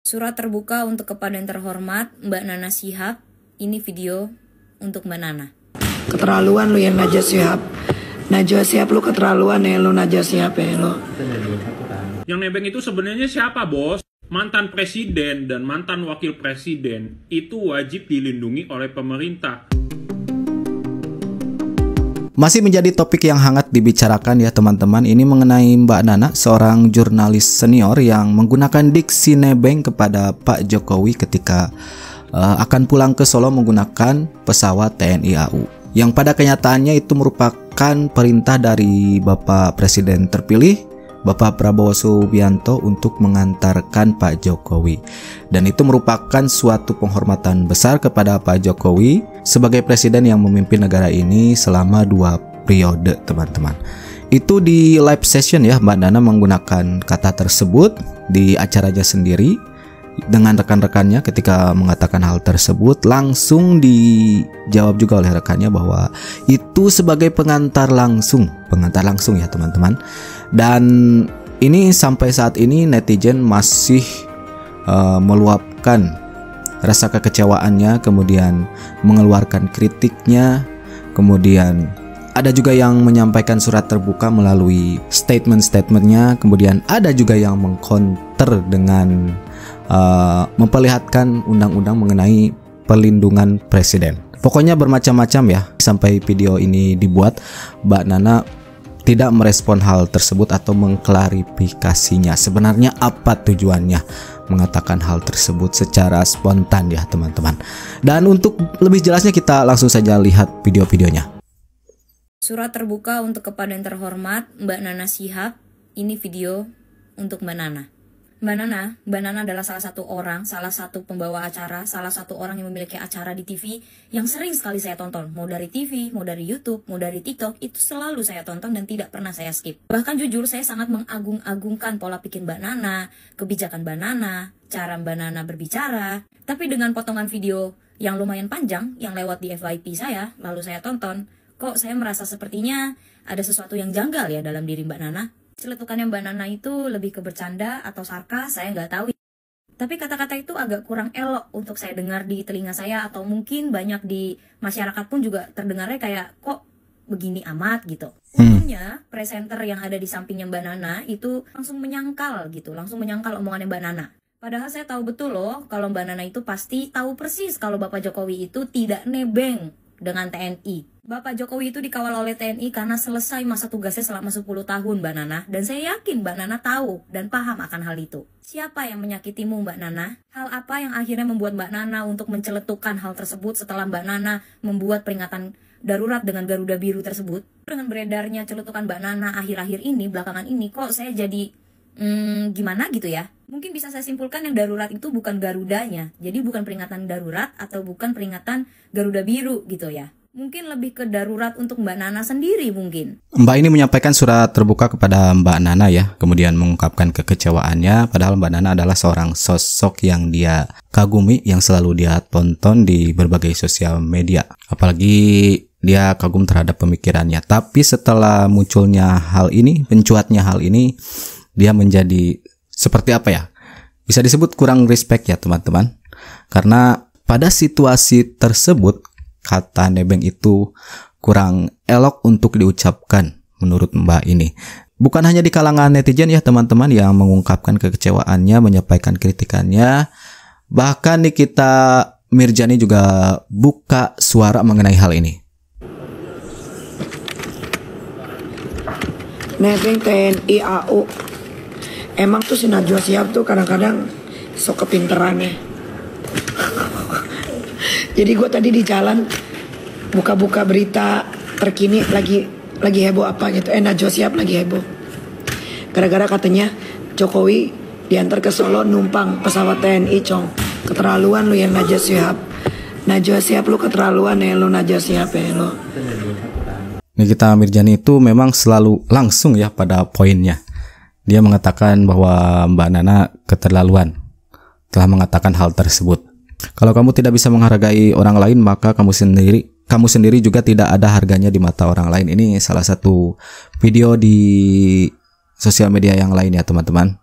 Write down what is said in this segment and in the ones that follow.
Surat terbuka untuk kepada yang terhormat Mbak Nana Shihab. Ini video untuk Mbak Nana. Keterlaluan lu yang Najwa Shihab. Najwa Shihab lu keterlaluan ya lu Najwa Shihab ya lu. Yang nebeng itu sebenarnya siapa, Bos? Mantan presiden dan mantan wakil presiden itu wajib dilindungi oleh pemerintah. Masih menjadi topik yang hangat dibicarakan ya teman-teman. Ini mengenai Mbak Nana, seorang jurnalis senior yang menggunakan diksi nebeng kepada Pak Jokowi ketika akan pulang ke Solo menggunakan pesawat TNI AU. Yang pada kenyataannya itu merupakan perintah dari Bapak Presiden terpilih, Bapak Prabowo Subianto, untuk mengantarkan Pak Jokowi. Dan itu merupakan suatu penghormatan besar kepada Pak Jokowi sebagai presiden yang memimpin negara ini selama 2 periode, teman-teman. Itu di live session ya, Mbak Nana menggunakan kata tersebut di acaranya sendiri dengan rekan-rekannya. Ketika mengatakan hal tersebut, langsung dijawab juga oleh rekannya bahwa itu sebagai pengantar langsung ya teman-teman. Dan ini sampai saat ini netizen masih meluapkan rasa kekecewaannya, kemudian mengeluarkan kritiknya, kemudian ada juga yang menyampaikan surat terbuka melalui statement-statementnya, kemudian ada juga yang mengcounter dengan memperlihatkan undang-undang mengenai perlindungan presiden. Pokoknya bermacam-macam ya. Sampai video ini dibuat, Mbak Nana tidak merespon hal tersebut atau mengklarifikasinya. Sebenarnya apa tujuannya mengatakan hal tersebut secara spontan ya teman-teman. Dan untuk lebih jelasnya kita langsung saja lihat video-videonya. Surat terbuka untuk kepada yang terhormat Mbak Nana Shihab. Ini video untuk Mbak Nana. Mbak Nana adalah salah satu pembawa acara, salah satu orang yang memiliki acara di TV yang sering sekali saya tonton. Mau dari TV, mau dari YouTube, mau dari TikTok, itu selalu saya tonton dan tidak pernah saya skip. Bahkan jujur saya sangat mengagung-agungkan pola pikir Mbak Nana, kebijakan Mbak Nana, cara Mbak Nana berbicara. Tapi dengan potongan video yang lumayan panjang yang lewat di FYP saya, lalu saya tonton, kok saya merasa sepertinya ada sesuatu yang janggal ya dalam diri Mbak Nana. Celetukannya Mbak Nana itu lebih ke bercanda atau sarkas, saya nggak tahu. Tapi kata-kata itu agak kurang elok untuk saya dengar di telinga saya, atau mungkin banyak di masyarakat pun juga terdengarnya kayak kok begini amat gitu. Untungnya presenter yang ada di sampingnya Mbak Nana itu langsung menyangkal omongannya Mbak Nana. Padahal saya tahu betul loh kalau Mbak Nana itu pasti tahu persis kalau Bapak Jokowi itu tidak nebeng dengan TNI. Bapak Jokowi itu dikawal oleh TNI karena selesai masa tugasnya selama 10 tahun Mbak Nana. Dan saya yakin Mbak Nana tahu dan paham akan hal itu. Siapa yang menyakitimu Mbak Nana? Hal apa yang akhirnya membuat Mbak Nana untuk menceletukan hal tersebut setelah Mbak Nana membuat peringatan darurat dengan Garuda Biru tersebut? Dengan beredarnya celetukan Mbak Nana akhir-akhir ini, belakangan ini, kok saya jadi gimana gitu ya? Mungkin bisa saya simpulkan yang darurat itu bukan Garudanya. Jadi bukan peringatan darurat atau bukan peringatan Garuda Biru gitu ya. Mungkin lebih ke darurat untuk Mbak Nana sendiri mungkin. Mbak ini menyampaikan surat terbuka kepada Mbak Nana ya, kemudian mengungkapkan kekecewaannya, padahal Mbak Nana adalah seorang sosok yang dia kagumi, yang selalu dia tonton di berbagai sosial media. Apalagi dia kagum terhadap pemikirannya. Tapi setelah munculnya hal ini, mencuatnya hal ini, dia menjadi seperti apa ya? Bisa disebut kurang respect ya teman-teman. Karena pada situasi tersebut, kata nebeng itu kurang elok untuk diucapkan menurut Mbak ini. Bukan hanya di kalangan netizen ya teman-teman yang mengungkapkan kekecewaannya, menyampaikan kritikannya. Bahkan Nikita Mirzani juga buka suara mengenai hal ini. Nebeng TNI AU. Emang tuh si Najwa Shihab tuh kadang-kadang sok kepinterannya. Jadi gue tadi di jalan buka-buka berita terkini lagi heboh apa gitu. Najwa Shihab lagi heboh. Gara-gara katanya Jokowi diantar ke Solo numpang pesawat TNI, Cong. Keterlaluan lu yang Najwa Shihab. Najwa Shihab lu keterlaluan ya lu Najwa Shihab ya lu. Nikita Mirzani itu memang selalu langsung ya pada poinnya. Dia mengatakan bahwa Mbak Nana keterlaluan telah mengatakan hal tersebut. Kalau kamu tidak bisa menghargai orang lain, maka kamu sendiri juga tidak ada harganya di mata orang lain. Ini salah satu video di sosial media yang lain ya teman-teman.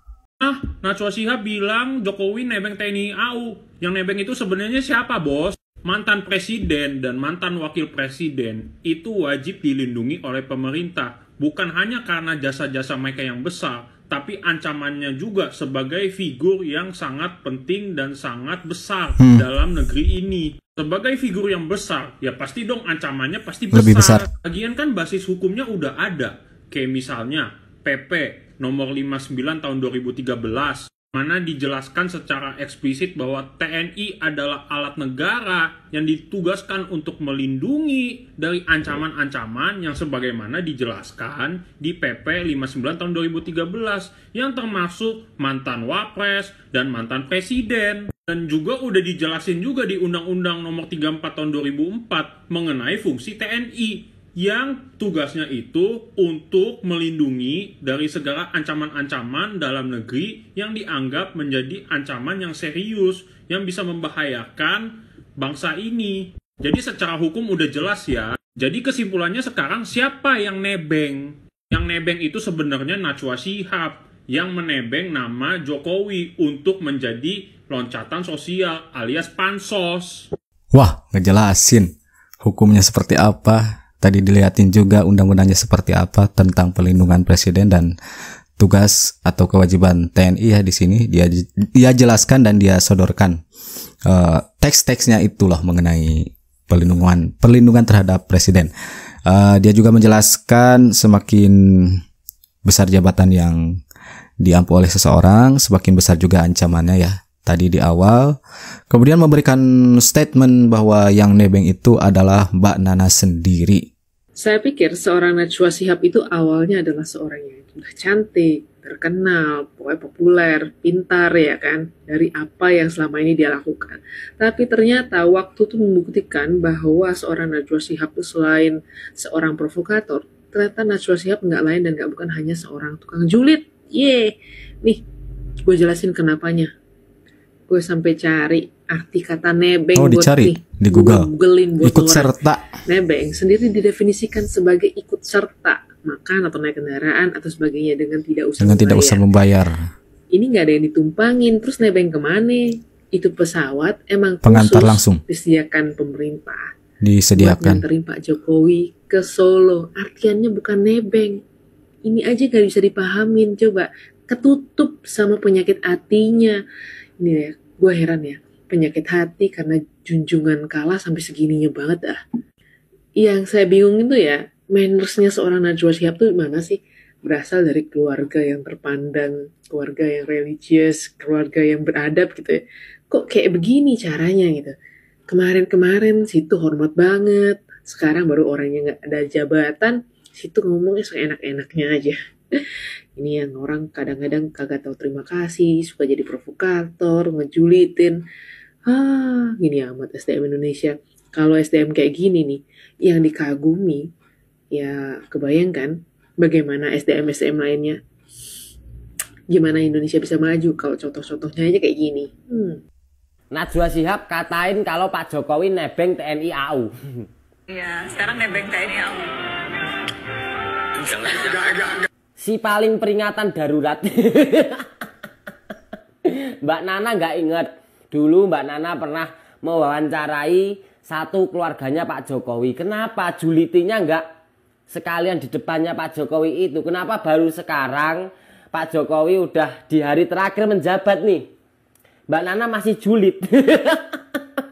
Najwa Shihab bilang Jokowi nebeng TNI AU. Yang nebeng itu sebenarnya siapa, bos? Mantan presiden dan mantan wakil presiden itu wajib dilindungi oleh pemerintah. Bukan hanya karena jasa-jasa mereka yang besar, tapi ancamannya juga sebagai figur yang sangat penting dan sangat besar dalam negeri ini. Sebagai figur yang besar, ya pasti dong ancamannya pasti besar. Lebih besar. Lagian kan basis hukumnya udah ada. Kayak misalnya PP nomor 59 tahun 2013, mana dijelaskan secara eksplisit bahwa TNI adalah alat negara yang ditugaskan untuk melindungi dari ancaman-ancaman yang sebagaimana dijelaskan di PP 59 tahun 2013 yang termasuk mantan wapres dan mantan presiden. Dan juga udah dijelasin juga di Undang-Undang nomor 34 tahun 2004 mengenai fungsi TNI yang tugasnya itu untuk melindungi dari segala ancaman-ancaman dalam negeri yang dianggap menjadi ancaman yang serius yang bisa membahayakan bangsa ini. Jadi secara hukum udah jelas ya. Jadi kesimpulannya sekarang siapa yang nebeng? Yang nebeng itu sebenarnya Najwa Shihab yang menebeng nama Jokowi untuk menjadi loncatan sosial alias pansos. Wah, ngejelasin hukumnya seperti apa. Tadi dilihatin juga undang-undangnya seperti apa tentang pelindungan presiden dan tugas atau kewajiban TNI ya di sini dia jelaskan dan dia sodorkan teks-teksnya itulah mengenai perlindungan terhadap presiden. Dia juga menjelaskan semakin besar jabatan yang diampu oleh seseorang, semakin besar juga ancamannya ya. Tadi di awal, kemudian memberikan statement bahwa yang nebeng itu adalah Mbak Nana sendiri. Saya pikir seorang Najwa Shihab itu awalnya adalah seorang yang sudah cantik, terkenal, pokoknya populer, pintar ya kan, dari apa yang selama ini dia lakukan. Tapi ternyata waktu itu membuktikan bahwa seorang Najwa Shihab itu selain seorang provokator, ternyata Najwa Shihab nggak lain dan nggak bukan hanya seorang tukang julid. Nih, gue jelasin kenapanya. Gue sampai cari arti kata nebeng buat dicari nih, di Google. Googlein buat Ikut serta. Nebeng sendiri didefinisikan sebagai ikut serta makan atau naik kendaraan atau sebagainya dengan tidak usah membayar. Ini nggak ada yang ditumpangin, terus nebeng kemana? Itu pesawat emang pengantar khusus langsung disediakan pemerintah. Disediakan. Buat nganterin Pak Jokowi ke Solo. Artiannya bukan nebeng. Ini aja nggak bisa dipahamin. Coba ketutup sama penyakit hatinya. Ini ya, gue heran ya, penyakit hati karena junjungan kalah sampai segininya banget ah. Yang saya bingung itu ya, mannersnya seorang Najwa Shihab tuh mana sih? Berasal dari keluarga yang terpandang, keluarga yang religius, keluarga yang beradab gitu ya. Kok kayak begini caranya gitu? Kemarin-kemarin situ hormat banget, sekarang baru orangnya nggak ada jabatan, situ ngomongnya seenak-enaknya aja. Ini yang orang kadang-kadang kagak tahu terima kasih, suka jadi provokator, ngejulitin. Gini amat SDM Indonesia. Kalau SDM kayak gini nih, yang dikagumi, ya kebayangkan bagaimana SDM-SDM lainnya. Gimana Indonesia bisa maju kalau contoh-contohnya aja kayak gini. Najwa Shihab katain kalau Pak Jokowi nebeng TNI AU. Iya, sekarang nebeng TNI AU. Enggak. Si paling peringatan darurat. Mbak Nana nggak inget. Dulu Mbak Nana pernah mewawancarai satu keluarganya Pak Jokowi. Kenapa julitinya nggak sekalian di depannya Pak Jokowi itu? Kenapa baru sekarang Pak Jokowi udah di hari terakhir menjabat nih? Mbak Nana masih julid.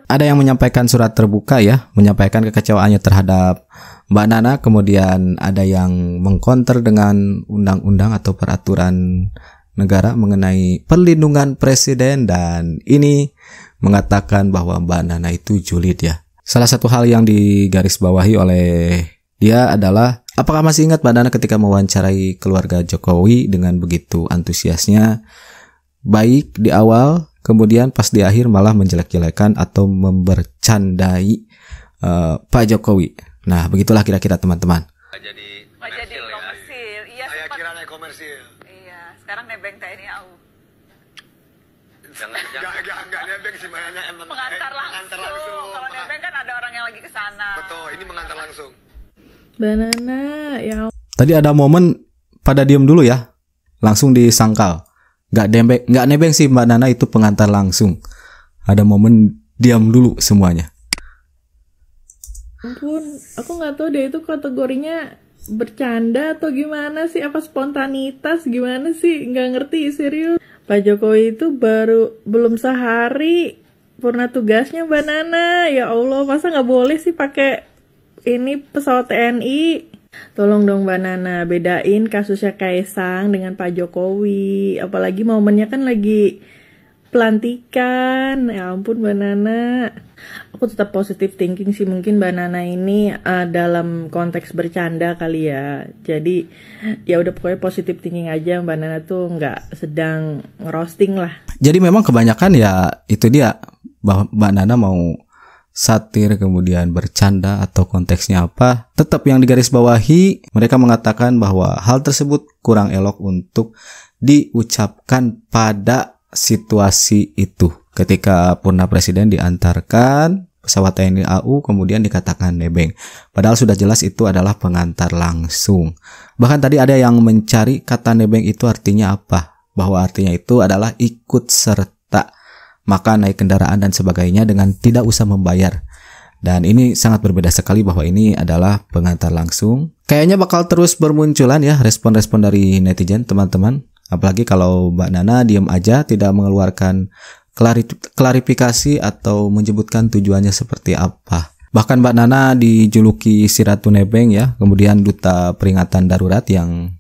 Ada yang menyampaikan surat terbuka ya, menyampaikan kekecewaannya terhadap Mbak Nana, kemudian ada yang mengkonter dengan undang-undang atau peraturan negara mengenai perlindungan presiden, dan ini mengatakan bahwa Mbak Nana itu julid ya. Salah satu hal yang digarisbawahi oleh dia adalah, apakah masih ingat Mbak Nana ketika mewawancarai keluarga Jokowi dengan begitu antusiasnya, baik di awal, kemudian pas di akhir malah menjelek-jelekan atau membercandai Pak Jokowi. Nah, begitulah kira-kira teman-teman. Jadi komersil. Iya, saya kira naik komersil. Iya, sekarang nebeng TNI AU. Enggak nebeng sih, makanya emang Mengantar langsung. Kalau nebeng kan ada orang yang lagi ke sana. Betul, ini mengantar langsung. Banana, ya. Tadi ada momen pada diem dulu ya, langsung disangkal. nggak nebeng sih Mbak Nana, itu pengantar langsung. Ada momen diam dulu semuanya. Ampun, aku nggak tahu deh itu kategorinya bercanda atau gimana sih, apa spontanitas gimana sih, nggak ngerti serius. Pak Jokowi itu belum sehari purna tugasnya Mbak Nana, ya Allah, masa nggak boleh sih pakai ini pesawat TNI. Tolong dong Mbak Nana bedain kasusnya Kaisang dengan Pak Jokowi, apalagi momennya kan lagi pelantikan. Ya ampun Mbak Nana. Aku tetap positive thinking sih, mungkin Mbak Nana ini dalam konteks bercanda kali ya. Jadi ya udah pokoknya positive thinking aja, Mbak Nana tuh nggak sedang ngerosting lah. Jadi memang kebanyakan ya itu dia, bahwa Mbak Nana mau satir kemudian bercanda atau konteksnya apa, tetap yang digarisbawahi mereka mengatakan bahwa hal tersebut kurang elok untuk diucapkan pada situasi itu. Ketika purna presiden diantarkan pesawat TNI AU kemudian dikatakan nebeng. Padahal sudah jelas itu adalah pengantar langsung. Bahkan tadi ada yang mencari kata nebeng itu artinya apa. Bahwa artinya itu adalah ikut serta. Maka naik kendaraan dan sebagainya dengan tidak usah membayar. Dan ini sangat berbeda sekali bahwa ini adalah pengantar langsung. Kayaknya bakal terus bermunculan ya respon-respon dari netizen teman-teman. Apalagi kalau Mbak Nana diam aja tidak mengeluarkan klarifikasi atau menyebutkan tujuannya seperti apa. Bahkan Mbak Nana dijuluki si Ratu Nebeng ya, kemudian duta peringatan darurat yang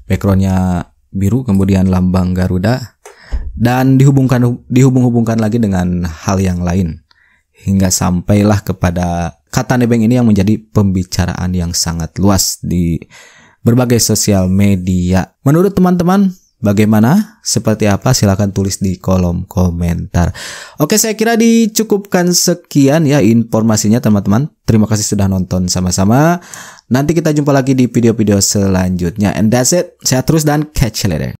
backgroundnya biru, kemudian lambang Garuda, dan dihubung-hubungkan lagi dengan hal yang lain. Hingga sampailah kepada kata nebeng ini yang menjadi pembicaraan yang sangat luas di berbagai sosial media. Menurut teman-teman, bagaimana? Seperti apa? Silahkan tulis di kolom komentar. Oke, saya kira dicukupkan sekian ya informasinya teman-teman. Terima kasih sudah nonton sama-sama. Nanti kita jumpa lagi di video-video selanjutnya. And that's it. Sehat terus dan catch you later.